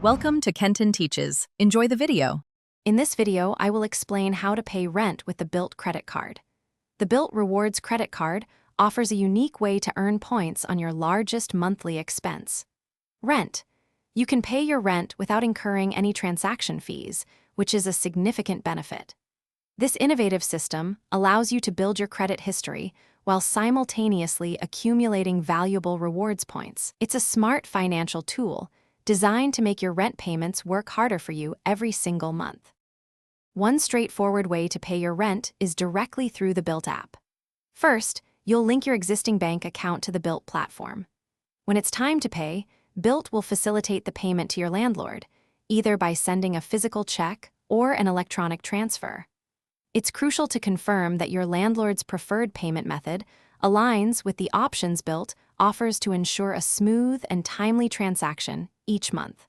Welcome to Kenton Teaches. Enjoy the video. In this video, I will explain how to pay rent with the Bilt Credit Card. The Bilt Rewards Credit Card offers a unique way to earn points on your largest monthly expense. Rent. You can pay your rent without incurring any transaction fees, which is a significant benefit. This innovative system allows you to build your credit history while simultaneously accumulating valuable rewards points. It's a smart financial tool designed to make your rent payments work harder for you every single month. One straightforward way to pay your rent is directly through the Bilt app. First, you'll link your existing bank account to the Bilt platform. When it's time to pay, Bilt will facilitate the payment to your landlord, either by sending a physical check or an electronic transfer. It's crucial to confirm that your landlord's preferred payment method aligns with the options Bilt offers to ensure a smooth and timely transaction each month.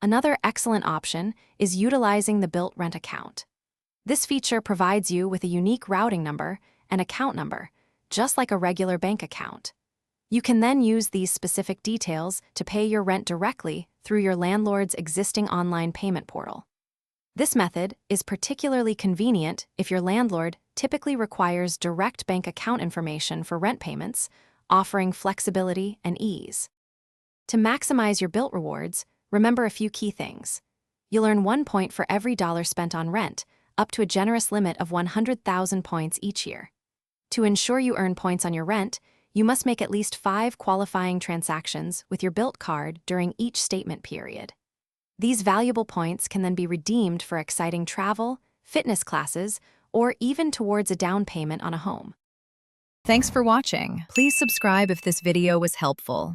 Another excellent option is utilizing the Bilt Rent account. This feature provides you with a unique routing number and account number, just like a regular bank account. You can then use these specific details to pay your rent directly through your landlord's existing online payment portal. This method is particularly convenient if your landlord typically requires direct bank account information for rent payments, offering flexibility and ease. To maximize your Bilt rewards, remember a few key things. You'll earn 1 point for every dollar spent on rent, up to a generous limit of 100,000 points each year. To ensure you earn points on your rent, you must make at least 5 qualifying transactions with your Bilt card during each statement period. These valuable points can then be redeemed for exciting travel, fitness classes, or even towards a down payment on a home. Thanks for watching. Please subscribe if this video was helpful.